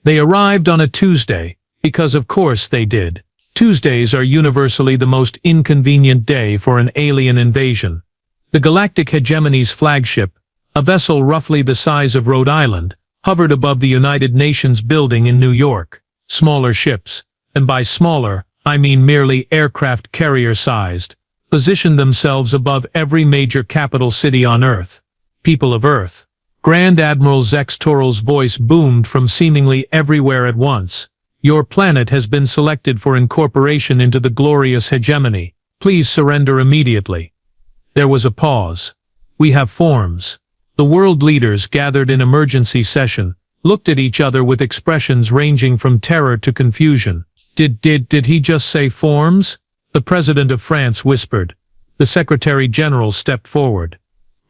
They arrived on a Tuesday, because of course they did. Tuesdays are universally the most inconvenient day for an alien invasion. The Galactic Hegemony's flagship, a vessel roughly the size of Rhode Island, hovered above the United Nations building in New York. Smaller ships, and by smaller, I mean merely aircraft carrier-sized, positioned themselves above every major capital city on Earth. People of Earth. Grand Admiral Zex Toral's voice boomed from seemingly everywhere at once. Your planet has been selected for incorporation into the glorious hegemony. Please surrender immediately. There was a pause. We have forms. The world leaders gathered in emergency session, looked at each other with expressions ranging from terror to confusion. Did he just say forms? The President of France whispered. The Secretary General stepped forward.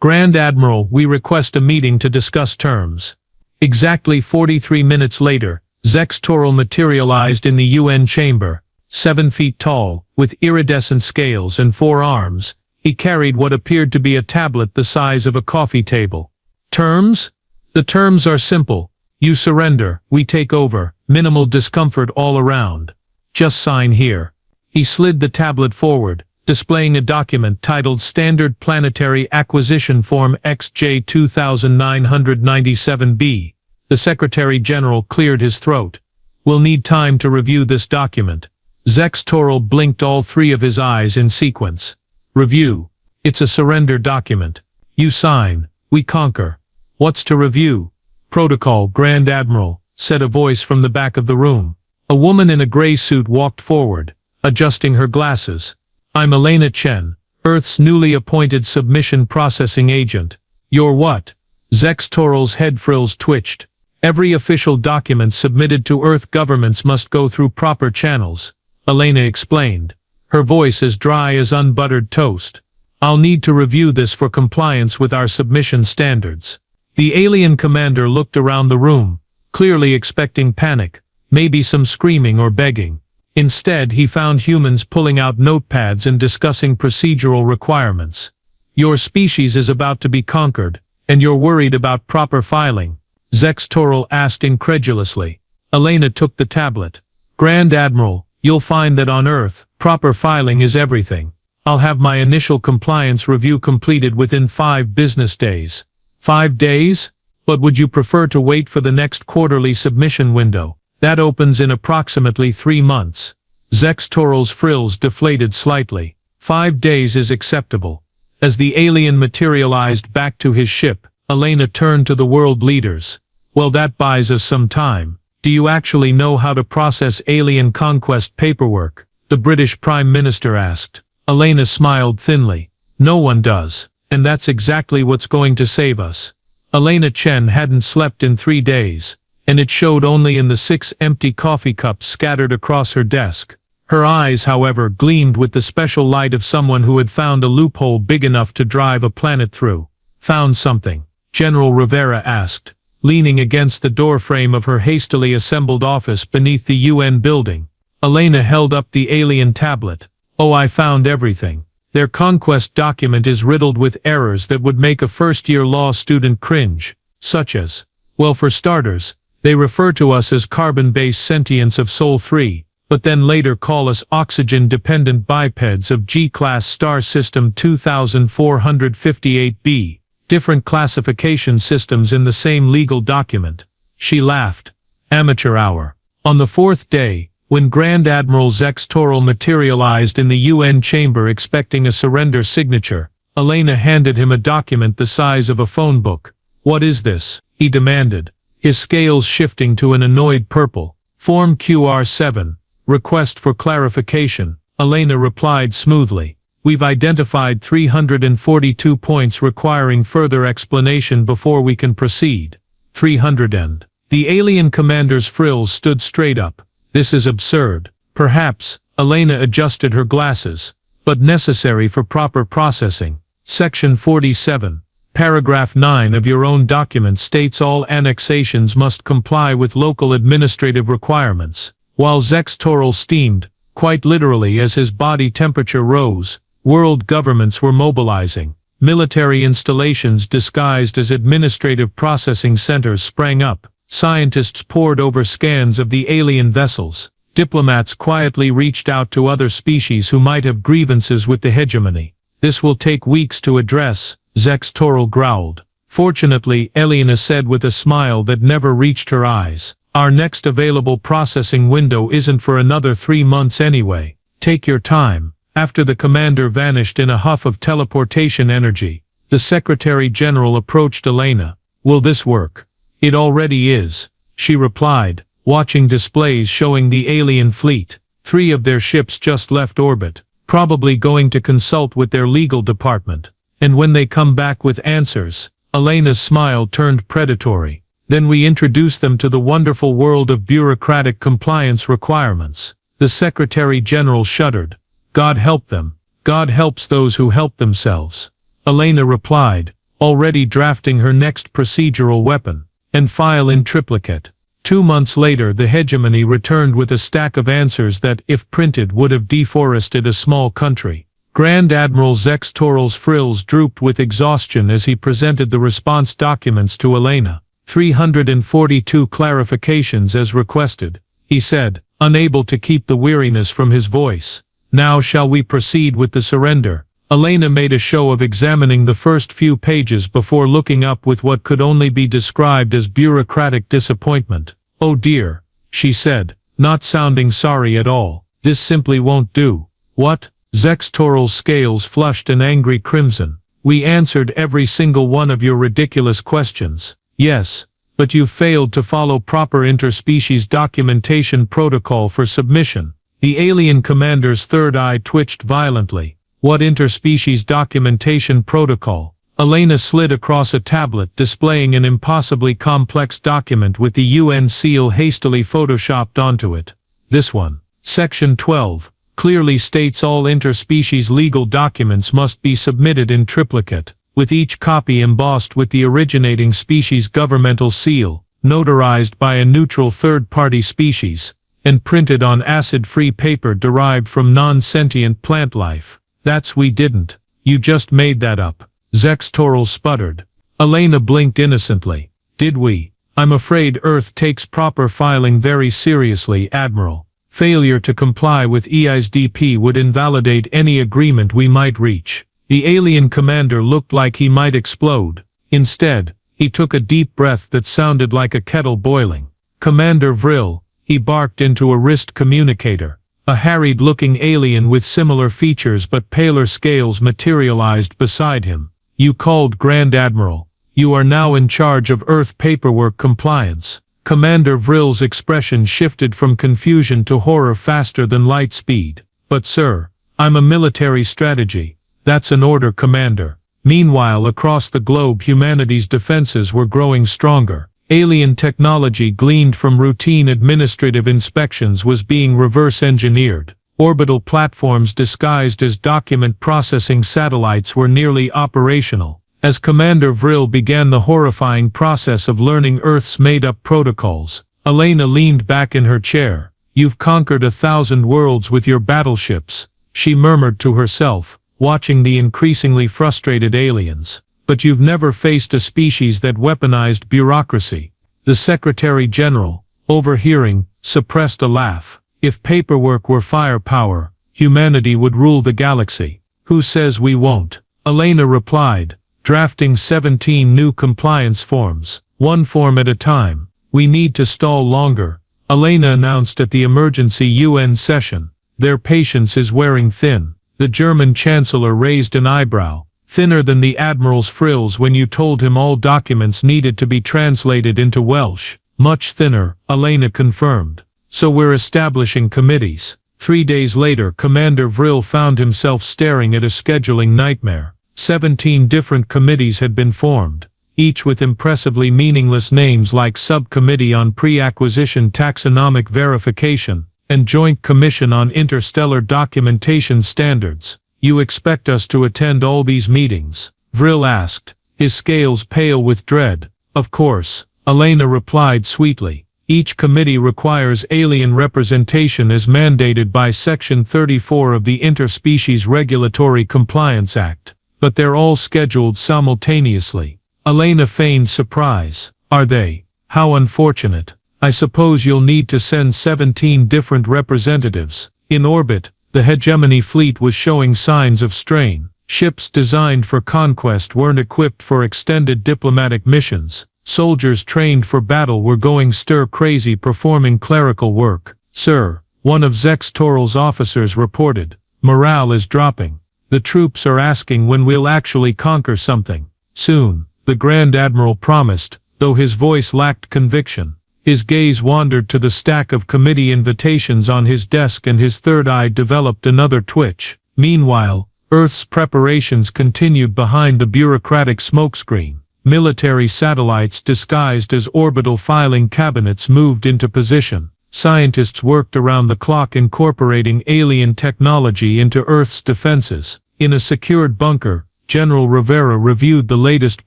Grand Admiral, we request a meeting to discuss terms. Exactly 43 minutes later, Zex Toral materialized in the UN chamber. 7 feet tall, with iridescent scales and 4 arms, he carried what appeared to be a tablet the size of a coffee table. Terms? The terms are simple. You surrender, we take over, minimal discomfort all around. Just sign here. He slid the tablet forward, displaying a document titled Standard Planetary Acquisition Form XJ 2997B. The Secretary General cleared his throat. We'll need time to review this document. Zex Toral blinked all 3 of his eyes in sequence. Review. It's a surrender document. You sign, we conquer. What's to review? Protocol, Grand Admiral, said a voice from the back of the room. A woman in a gray suit walked forward, adjusting her glasses. I'm Elena Chen, Earth's newly appointed submission processing agent. You're what? Zex Toral's head frills twitched. Every official document submitted to Earth governments must go through proper channels, Elena explained, her voice as dry as unbuttered toast. I'll need to review this for compliance with our submission standards. The alien commander looked around the room, clearly expecting panic, maybe some screaming or begging. Instead, he found humans pulling out notepads and discussing procedural requirements. Your species is about to be conquered, and you're worried about proper filing, Zex Toral asked incredulously. Elena took the tablet. Grand Admiral, you'll find that on Earth, proper filing is everything. I'll have my initial compliance review completed within 5 business days. 5 days? But would you prefer to wait for the next quarterly submission window? That opens in approximately 3 months. Zex Toral's frills deflated slightly. 5 days is acceptable. As the alien materialized back to his ship, Elena turned to the world leaders. Well, that buys us some time. Do you actually know how to process alien conquest paperwork? The British Prime Minister asked. Elena smiled thinly. No one does. And that's exactly what's going to save us. Elena Chen hadn't slept in 3 days, and it showed only in the 6 empty coffee cups scattered across her desk. Her eyes, however, gleamed with the special light of someone who had found a loophole big enough to drive a planet through. Found something? General Rivera asked, leaning against the doorframe of her hastily assembled office beneath the UN building. Elena held up the alien tablet. Oh, I found everything. Their conquest document is riddled with errors that would make a first-year law student cringe, such as, well, for starters, they refer to us as carbon-based sentients of Sol 3, but then later call us oxygen-dependent bipeds of G-class star system 2458b, different classification systems in the same legal document. She laughed. Amateur hour. On the 4th day, when Grand Admiral Zex Toral materialized in the UN chamber expecting a surrender signature, Elena handed him a document the size of a phone book. What is this? He demanded, his scales shifting to an annoyed purple. Form QR7. Request for clarification. Elena replied smoothly. We've identified 342 points requiring further explanation before we can proceed. 300 and. The alien commander's frills stood straight up. This is absurd. Perhaps, Elena adjusted her glasses, but necessary for proper processing. Section 47. Paragraph 9 of your own document states all annexations must comply with local administrative requirements. While Zex Toral steamed, quite literally as his body temperature rose, world governments were mobilizing. Military installations disguised as administrative processing centers sprang up, Scientists pored over scans of the alien vessels. Diplomats quietly reached out to other species who might have grievances with the hegemony. This will take weeks to address, Zex Toral growled. Fortunately, Elena said with a smile that never reached her eyes, our next available processing window isn't for another 3 months anyway. Take your time. After the commander vanished in a huff of teleportation energy, the Secretary General approached Elena. Will this work? It already is, she replied, watching displays showing the alien fleet. 3 of their ships just left orbit, probably going to consult with their legal department. And when they come back with answers, Elena's smile turned predatory. Then we introduce them to the wonderful world of bureaucratic compliance requirements. The Secretary General shuddered. God help them. God helps those who help themselves. Elena replied, already drafting her next procedural weapon, and file in triplicate. 2 months later the hegemony returned with a stack of answers that, if printed, would have deforested a small country. Grand Admiral Zex Toral's frills drooped with exhaustion as he presented the response documents to Elena. 342 clarifications as requested, he said, unable to keep the weariness from his voice. Now shall we proceed with the surrender? Elena made a show of examining the first few pages before looking up with what could only be described as bureaucratic disappointment. Oh dear, she said, not sounding sorry at all. This simply won't do. What? Zex Toral's scales flushed an angry crimson. We answered every single one of your ridiculous questions. Yes, but you've failed to follow proper interspecies documentation protocol for submission. The alien commander's third eye twitched violently. What interspecies documentation protocol? Elena slid across a tablet displaying an impossibly complex document with the UN seal hastily photoshopped onto it. This one. Section 12. Clearly states all interspecies legal documents must be submitted in triplicate, with each copy embossed with the originating species governmental seal, notarized by a neutral third-party species, and printed on acid-free paper derived from non-sentient plant life. That's we didn't. You just made that up. Zex Toral sputtered. Elena blinked innocently. Did we? I'm afraid Earth takes proper filing very seriously, Admiral. Failure to comply with EISDP would invalidate any agreement we might reach. The alien commander looked like he might explode. Instead, he took a deep breath that sounded like a kettle boiling. Commander Vril, he barked into a wrist communicator. A harried-looking alien with similar features but paler scales materialized beside him. You called, Grand Admiral. You are now in charge of Earth paperwork compliance. Commander Vril's expression shifted from confusion to horror faster than light speed. But sir, I'm a military strategy. That's an order, Commander. Meanwhile, across the globe humanity's defenses were growing stronger. Alien technology gleaned from routine administrative inspections was being reverse-engineered. Orbital platforms disguised as document processing satellites were nearly operational. As Commander Vril began the horrifying process of learning Earth's made-up protocols, Elena leaned back in her chair. You've conquered 1,000 worlds with your battleships, she murmured to herself, watching the increasingly frustrated aliens. But you've never faced a species that weaponized bureaucracy. The Secretary General, overhearing, suppressed a laugh. If paperwork were firepower, humanity would rule the galaxy. Who says we won't? Elena replied, drafting 17 new compliance forms, one form at a time. We need to stall longer, Elena announced at the emergency UN session. Their patience is wearing thin. The German Chancellor raised an eyebrow. Thinner than the Admiral's frills when you told him all documents needed to be translated into Welsh. Much thinner, Elena confirmed. So we're establishing committees. 3 days later, Commander Vril found himself staring at a scheduling nightmare. 17 different committees had been formed, each with impressively meaningless names like Subcommittee on Pre-Acquisition Taxonomic Verification and Joint Commission on Interstellar Documentation Standards. You expect us to attend all these meetings? Vril asked, his scales pale with dread. Of course, Elena replied sweetly. Each committee requires alien representation as mandated by Section 34 of the Interspecies Regulatory Compliance Act. But they're all scheduled simultaneously. Elena feigned surprise. Are they? How unfortunate. I suppose you'll need to send 17 different representatives. In orbit, the hegemony fleet was showing signs of strain. Ships designed for conquest weren't equipped for extended diplomatic missions. Soldiers trained for battle were going stir-crazy performing clerical work. Sir, one of Zextoral's officers reported, morale is dropping. The troops are asking when we'll actually conquer something. Soon, the Grand Admiral promised, though his voice lacked conviction. His gaze wandered to the stack of committee invitations on his desk and his third eye developed another twitch. Meanwhile, Earth's preparations continued behind the bureaucratic smokescreen. Military satellites disguised as orbital filing cabinets moved into position. Scientists worked around the clock incorporating alien technology into Earth's defenses. In a secured bunker, General Rivera reviewed the latest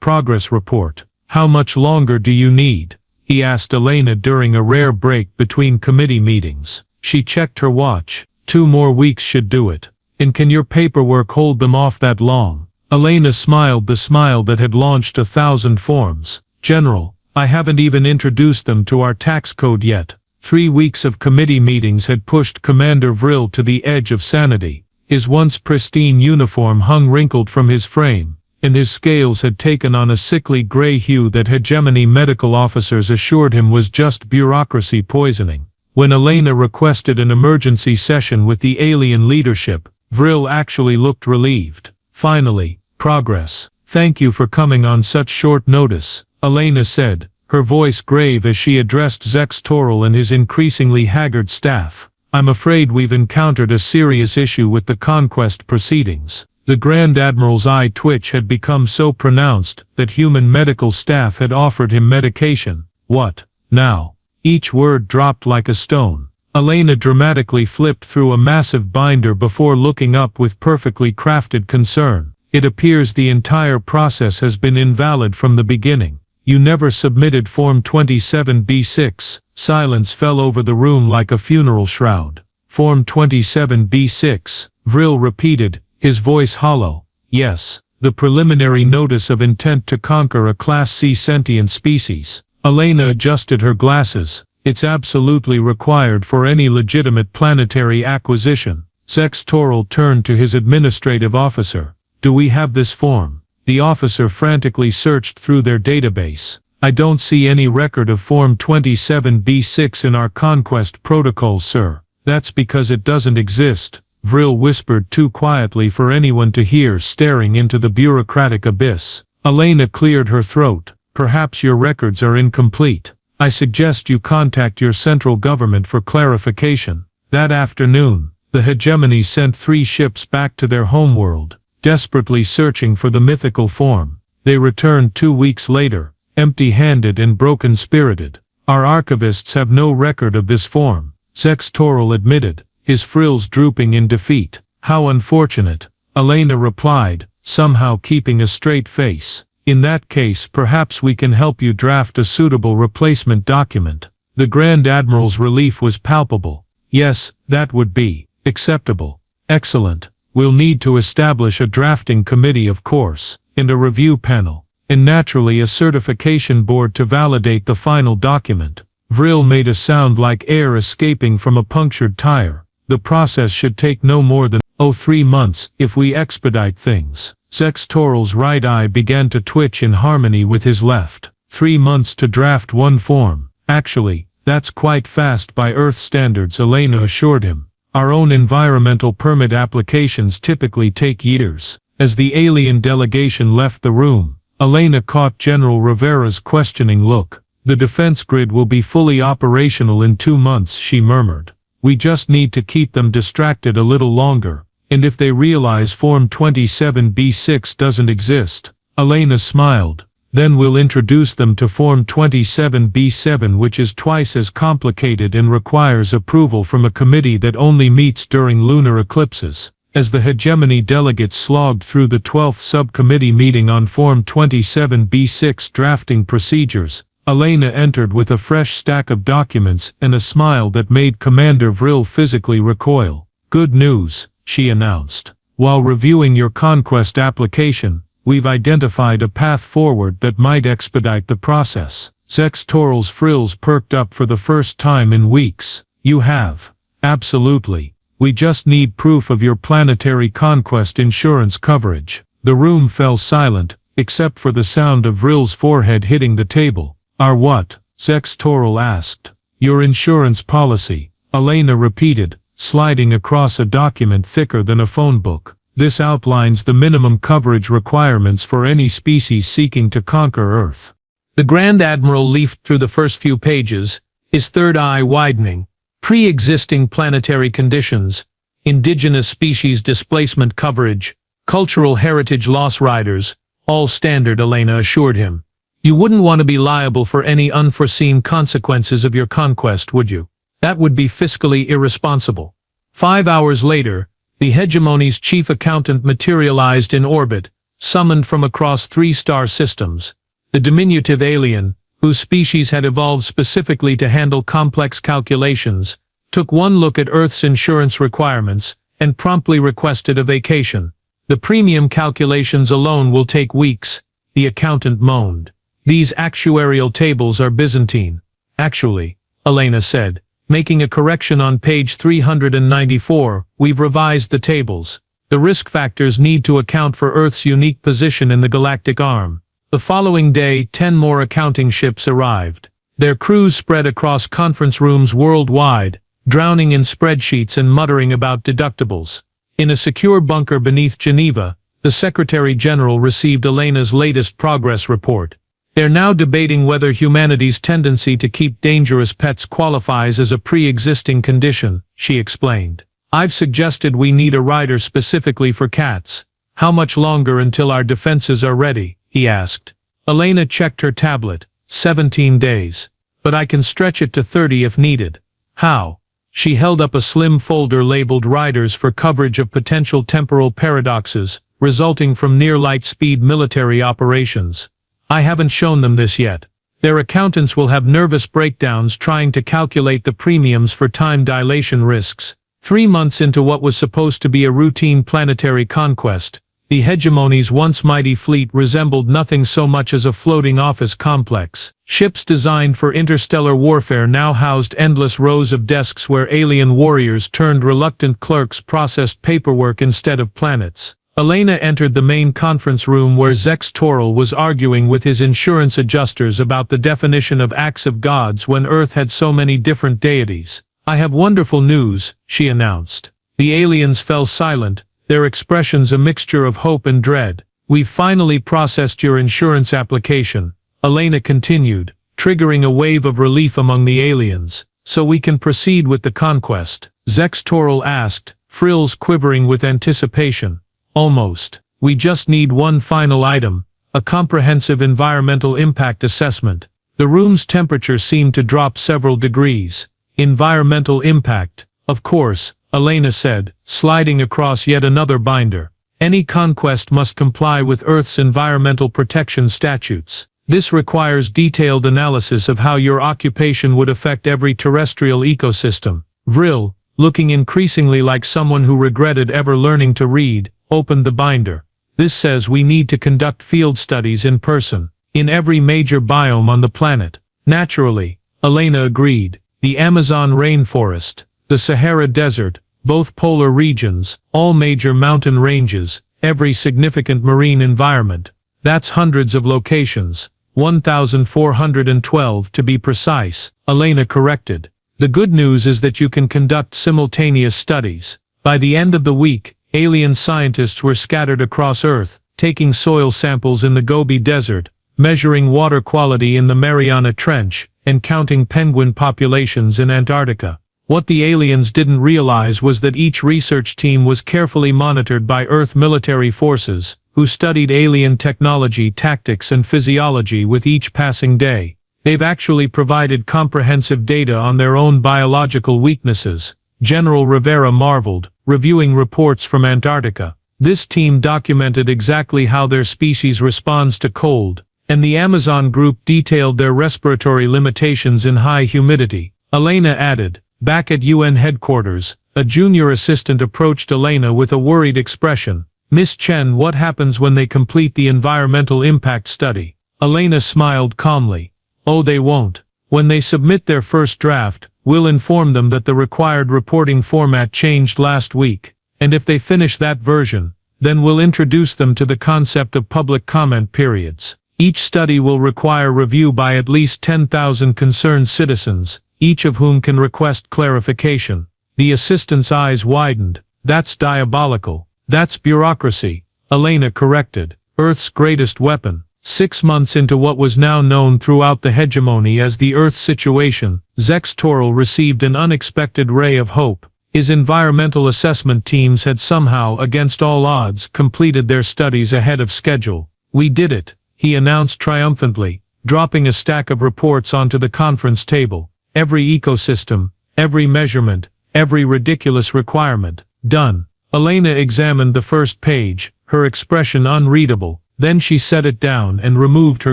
progress report. How much longer do you need? He asked Elena during a rare break between committee meetings. She checked her watch. 2 more weeks should do it. And can your paperwork hold them off that long? Elena smiled the smile that had launched 1,000 forms. General, I haven't even introduced them to our tax code yet. 3 weeks of committee meetings had pushed Commander Vril to the edge of sanity. His once pristine uniform hung wrinkled from his frame, and his scales had taken on a sickly gray hue that hegemony medical officers assured him was just bureaucracy poisoning. When Elena requested an emergency session with the alien leadership, Vril actually looked relieved. Finally, progress. Thank you for coming on such short notice, Elena said, her voice grave as she addressed Zextoral and his increasingly haggard staff. I'm afraid we've encountered a serious issue with the conquest proceedings. The Grand Admiral's eye twitch had become so pronounced that human medical staff had offered him medication. What, now? Each word dropped like a stone. Elena dramatically flipped through a massive binder before looking up with perfectly crafted concern. It appears the entire process has been invalid from the beginning. You never submitted Form 27B6. Silence fell over the room like a funeral shroud. Form 27B6, Vril repeated, his voice hollow. Yes, the preliminary notice of intent to conquer a Class C sentient species. Elena adjusted her glasses. It's absolutely required for any legitimate planetary acquisition. Zextoral turned to his administrative officer. Do we have this form? The officer frantically searched through their database. I don't see any record of Form 27B6 in our conquest protocols, sir. That's because it doesn't exist, Vril whispered too quietly for anyone to hear, staring into the bureaucratic abyss. Elena cleared her throat. Perhaps your records are incomplete. I suggest you contact your central government for clarification. That afternoon, the hegemony sent 3 ships back to their homeworld, desperately searching for the mythical form. They returned 2 weeks later, empty-handed and broken-spirited. Our archivists have no record of this form, Zextoral admitted, his frills drooping in defeat. How unfortunate, Elena replied, somehow keeping a straight face. In that case, perhaps we can help you draft a suitable replacement document. The Grand Admiral's relief was palpable. Yes, that would be acceptable. Excellent. We'll need to establish a drafting committee, of course, and a review panel, and naturally a certification board to validate the final document. Vril made a sound like air escaping from a punctured tire. The process should take no more than 3 months if we expedite things. Zextoral's right eye began to twitch in harmony with his left. 3 months to draft one form. Actually, that's quite fast by Earth standards, Elena assured him. Our own environmental permit applications typically take years. As the alien delegation left the room, Elena caught General Rivera's questioning look. The defense grid will be fully operational in 2 months, she murmured. We just need to keep them distracted a little longer. And if they realize Form 27B6 doesn't exist, Elena smiled, then we'll introduce them to Form 27B7, which is twice as complicated and requires approval from a committee that only meets during lunar eclipses. As the hegemony delegates slogged through the 12th subcommittee meeting on Form 27B6 drafting procedures, Elena entered with a fresh stack of documents and a smile that made Commander Vril physically recoil. Good news, she announced. While reviewing your conquest application, we've identified a path forward that might expedite the process. Zextoral's frills perked up for the first time in weeks. You have. Absolutely. We just need proof of your planetary conquest insurance coverage. The room fell silent, except for the sound of Vril's forehead hitting the table. Our what? Zextoral asked. Your insurance policy, Elena repeated, sliding across a document thicker than a phone book. This outlines the minimum coverage requirements for any species seeking to conquer Earth. The Grand Admiral leafed through the first few pages, his third eye widening. Pre-existing planetary conditions, indigenous species displacement coverage, cultural heritage loss riders, all standard, Elena assured him. You wouldn't want to be liable for any unforeseen consequences of your conquest, would you? That would be fiscally irresponsible. 5 hours later, the hegemony's chief accountant materialized in orbit, summoned from across 3 star systems. The diminutive alien, whose species had evolved specifically to handle complex calculations, took one look at Earth's insurance requirements, and promptly requested a vacation. The premium calculations alone will take weeks, the accountant moaned. These actuarial tables are Byzantine. Actually, Elena said, making a correction on page 394, we've revised the tables. The risk factors need to account for Earth's unique position in the galactic arm. The following day, 10 more accounting ships arrived. Their crews spread across conference rooms worldwide, drowning in spreadsheets and muttering about deductibles. In a secure bunker beneath Geneva, the Secretary General received Elena's latest progress report. They're now debating whether humanity's tendency to keep dangerous pets qualifies as a pre-existing condition, she explained. I've suggested we need a rider specifically for cats. How much longer until our defenses are ready? He asked. Elena checked her tablet. 17 days. But I can stretch it to 30 if needed. How? She held up a slim folder labeled Riders for coverage of potential temporal paradoxes, resulting from near-light-speed military operations. I haven't shown them this yet. Their accountants will have nervous breakdowns trying to calculate the premiums for time dilation risks. 3 months into what was supposed to be a routine planetary conquest, the hegemony's once mighty fleet resembled nothing so much as a floating office complex. Ships designed for interstellar warfare now housed endless rows of desks where alien warriors turned reluctant clerks processed paperwork instead of planets. Elena entered the main conference room where Zextoral was arguing with his insurance adjusters about the definition of acts of gods when Earth had so many different deities. I have wonderful news, she announced. The aliens fell silent, their expressions a mixture of hope and dread. We've finally processed your insurance application, Elena continued, triggering a wave of relief among the aliens. So we can proceed with the conquest? Zextoral asked, frills quivering with anticipation. Almost. We just need one final item, a comprehensive environmental impact assessment. The room's temperature seemed to drop several degrees. Environmental impact, of course, Elena said, sliding across yet another binder. Any conquest must comply with Earth's environmental protection statutes. This requires detailed analysis of how your occupation would affect every terrestrial ecosystem. Vril, looking increasingly like someone who regretted ever learning to read, opened the binder. This says we need to conduct field studies in person, in every major biome on the planet. Naturally, Elena agreed. The Amazon rainforest, the Sahara Desert, both polar regions, all major mountain ranges, every significant marine environment. That's hundreds of locations, 1,412 to be precise, Elena corrected. The good news is that you can conduct simultaneous studies. By the end of the week, alien scientists were scattered across Earth, taking soil samples in the Gobi Desert, measuring water quality in the Mariana Trench, and counting penguin populations in Antarctica. What the aliens didn't realize was that each research team was carefully monitored by Earth military forces, who studied alien technology, tactics and physiology with each passing day. They've actually provided comprehensive data on their own biological weaknesses, General Rivera marveled, reviewing reports from Antarctica. This team documented exactly how their species responds to cold, and the Amazon group detailed their respiratory limitations in high humidity. Elena added. Back at UN headquarters, a junior assistant approached Elena with a worried expression. Miss Chen, what happens when they complete the environmental impact study? Elena smiled calmly. Oh, they won't. When they submit their first draft, we'll inform them that the required reporting format changed last week, and if they finish that version, then we'll introduce them to the concept of public comment periods. Each study will require review by at least 10,000 concerned citizens, each of whom can request clarification. The assistant's eyes widened. That's diabolical. That's bureaucracy, Elena corrected. Earth's greatest weapon. 6 months into what was now known throughout the hegemony as the Earth situation, Zex Toril received an unexpected ray of hope. His environmental assessment teams had somehow, against all odds, completed their studies ahead of schedule. We did it, he announced triumphantly, dropping a stack of reports onto the conference table. Every ecosystem, every measurement, every ridiculous requirement, done. Elena examined the first page, her expression unreadable. Then she set it down and removed her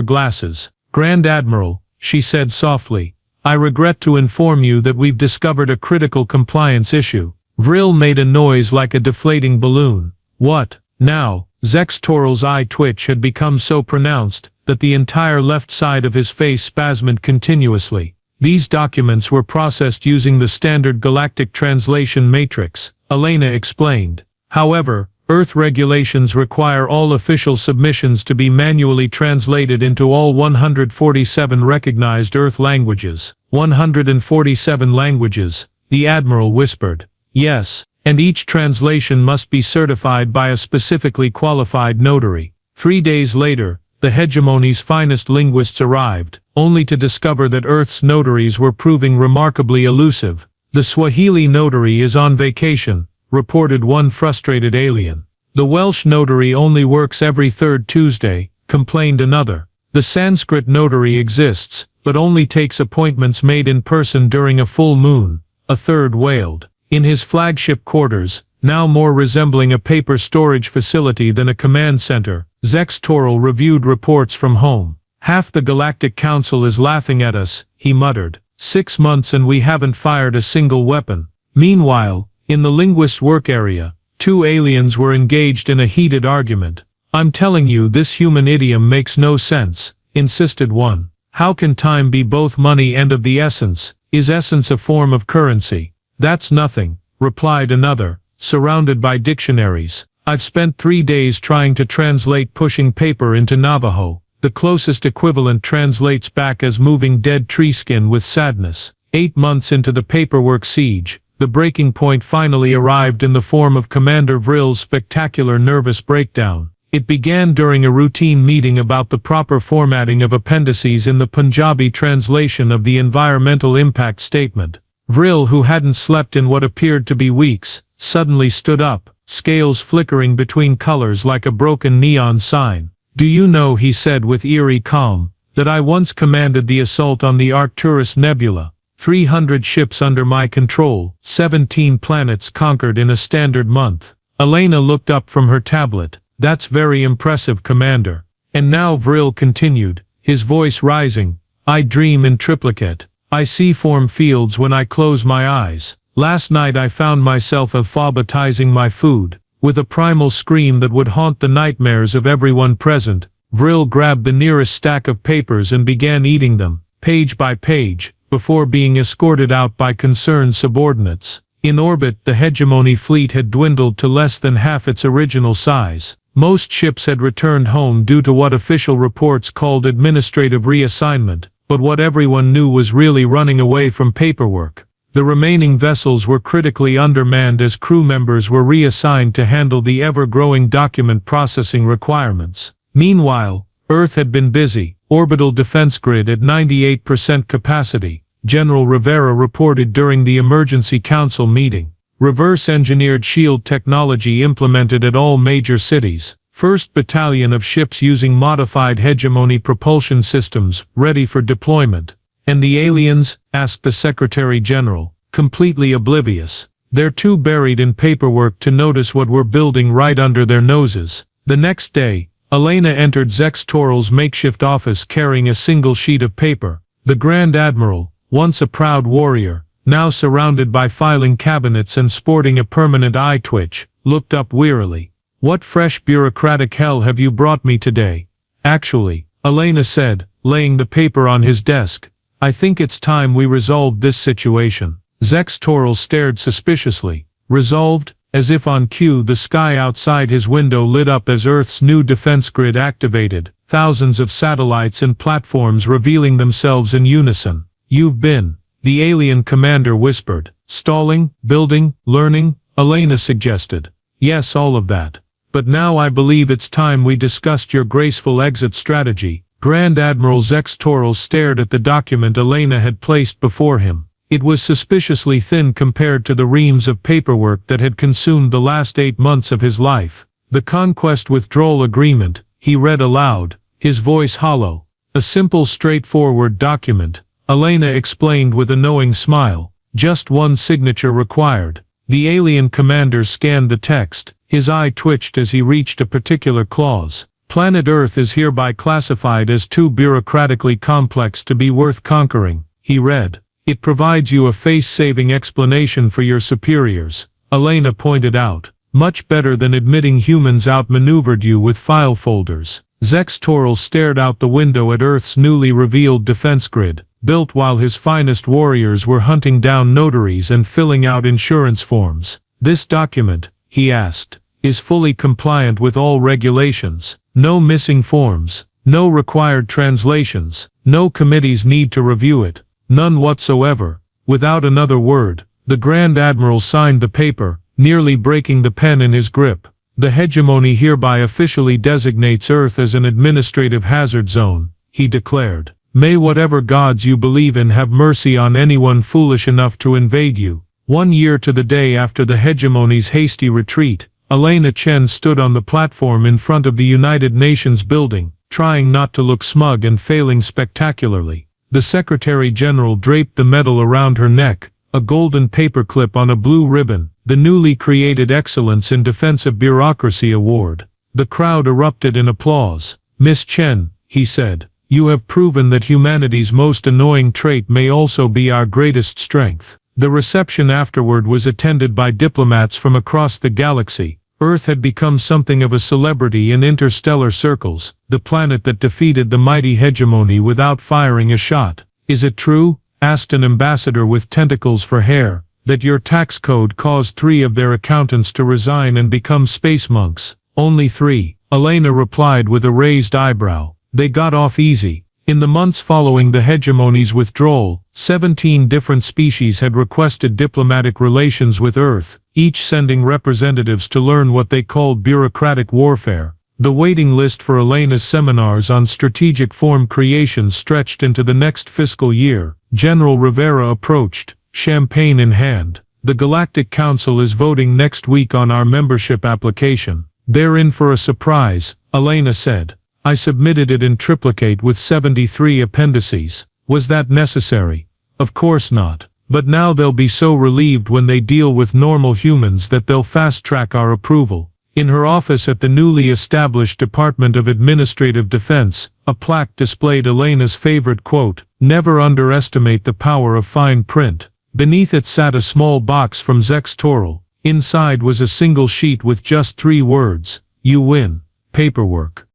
glasses. Grand Admiral, she said softly, I regret to inform you that we've discovered a critical compliance issue. Vril made a noise like a deflating balloon. What? Now? Zex Toril's eye twitch had become so pronounced that the entire left side of his face spasmed continuously. These documents were processed using the standard Galactic translation matrix, Elena explained. However, Earth regulations require all official submissions to be manually translated into all 147 recognized Earth languages. 147 languages, the Admiral whispered. Yes, and each translation must be certified by a specifically qualified notary. 3 days later, the hegemony's finest linguists arrived, only to discover that Earth's notaries were proving remarkably elusive. The Swahili notary is on vacation, reported one frustrated alien. The Welsh notary only works every third Tuesday, complained another. The Sanskrit notary exists, but only takes appointments made in person during a full moon, a third wailed. In his flagship quarters, now more resembling a paper storage facility than a command center, Zex Toril reviewed reports from home. Half the Galactic Council is laughing at us, he muttered. 6 months and we haven't fired a single weapon. Meanwhile, in the linguist's work area, 2 aliens were engaged in a heated argument. I'm telling you this human idiom makes no sense, insisted one. How can time be both money and of the essence? Is essence a form of currency? That's nothing, replied another, surrounded by dictionaries. I've spent 3 days trying to translate pushing paper into Navajo. The closest equivalent translates back as moving dead tree skin with sadness. 8 months into the paperwork siege, the breaking point finally arrived in the form of Commander Vril's spectacular nervous breakdown. It began during a routine meeting about the proper formatting of appendices in the Punjabi translation of the environmental impact statement. Vril, who hadn't slept in what appeared to be weeks, suddenly stood up, scales flickering between colors like a broken neon sign. Do you know, he said with eerie calm, that I once commanded the assault on the Arcturus Nebula. 300 ships under my control, 17 planets conquered in a standard month. Elena looked up from her tablet. That's very impressive, Commander. And now, Vril continued, his voice rising, I dream in triplicate. I see form fields when I close my eyes. Last night I found myself alphabetizing my food. With a primal scream that would haunt the nightmares of everyone present, Vril grabbed the nearest stack of papers and began eating them, page by page, before being escorted out by concerned subordinates. In orbit, the hegemony fleet had dwindled to less than half its original size. Most ships had returned home due to what official reports called administrative reassignment, but what everyone knew was really running away from paperwork. The remaining vessels were critically undermanned as crew members were reassigned to handle the ever-growing document processing requirements. Meanwhile, Earth had been busy. Orbital defense grid at 98% capacity, General Rivera reported during the Emergency Council meeting. Reverse-engineered shield technology implemented at all major cities. 1st Battalion of ships using modified hegemony propulsion systems, ready for deployment. And the aliens? Asked the Secretary General, completely oblivious. They're too buried in paperwork to notice what we're building right under their noses. The next day, Elena entered Zex Toril's makeshift office carrying a single sheet of paper. The Grand Admiral, once a proud warrior, now surrounded by filing cabinets and sporting a permanent eye twitch, looked up wearily. What fresh bureaucratic hell have you brought me today? Actually, Elena said, laying the paper on his desk. I think it's time we resolved this situation. Zex Toril stared suspiciously. Resolved? As if on cue, the sky outside his window lit up as Earth's new defense grid activated, thousands of satellites and platforms revealing themselves in unison. You've been, the alien commander whispered. Stalling, building, learning, Elena suggested. Yes, all of that. But now I believe it's time we discussed your graceful exit strategy. Grand Admiral Zex Toril stared at the document Elena had placed before him. It was suspiciously thin compared to the reams of paperwork that had consumed the last 8 months of his life. The Conquest Withdrawal Agreement, he read aloud, his voice hollow. A simple, straightforward document, Elena explained with a knowing smile. Just one signature required. The alien commander scanned the text. His eye twitched as he reached a particular clause. Planet Earth is hereby classified as too bureaucratically complex to be worth conquering, he read. It provides you a face-saving explanation for your superiors, Elena pointed out. Much better than admitting humans outmaneuvered you with file folders. Zex Toril stared out the window at Earth's newly revealed defense grid, built while his finest warriors were hunting down notaries and filling out insurance forms. This document, he asked, is fully compliant with all regulations. No missing forms, no required translations, no committees need to review it. None whatsoever. Without another word, the Grand Admiral signed the paper, nearly breaking the pen in his grip. The hegemony hereby officially designates Earth as an administrative hazard zone, he declared. May whatever gods you believe in have mercy on anyone foolish enough to invade you. 1 year to the day after the hegemony's hasty retreat, Elena Chen stood on the platform in front of the United Nations building, trying not to look smug and failing spectacularly. The Secretary-General draped the medal around her neck, a golden paperclip on a blue ribbon, the newly created Excellence in Defense of Bureaucracy Award. The crowd erupted in applause. Miss Chen, he said, you have proven that humanity's most annoying trait may also be our greatest strength. The reception afterward was attended by diplomats from across the galaxy. Earth had become something of a celebrity in interstellar circles, the planet that defeated the mighty hegemony without firing a shot. Is it true, asked an ambassador with tentacles for hair, that your tax code caused 3 of their accountants to resign and become space monks? Only 3, Elena replied with a raised eyebrow. They got off easy. In the months following the hegemony's withdrawal, 17 different species had requested diplomatic relations with Earth, each sending representatives to learn what they called bureaucratic warfare. The waiting list for Elena's seminars on strategic form creation stretched into the next fiscal year. General Rivera approached, champagne in hand. The Galactic Council is voting next week on our membership application. They're in for a surprise, Elena said. I submitted it in triplicate with 73 appendices. Was that necessary? Of course not. But now they'll be so relieved when they deal with normal humans that they'll fast-track our approval. In her office at the newly established Department of Administrative Defense, a plaque displayed Elena's favorite quote, "Never underestimate the power of fine print." Beneath it sat a small box from Zex Toril. Inside was a single sheet with just 3 words, "You win." Paperwork.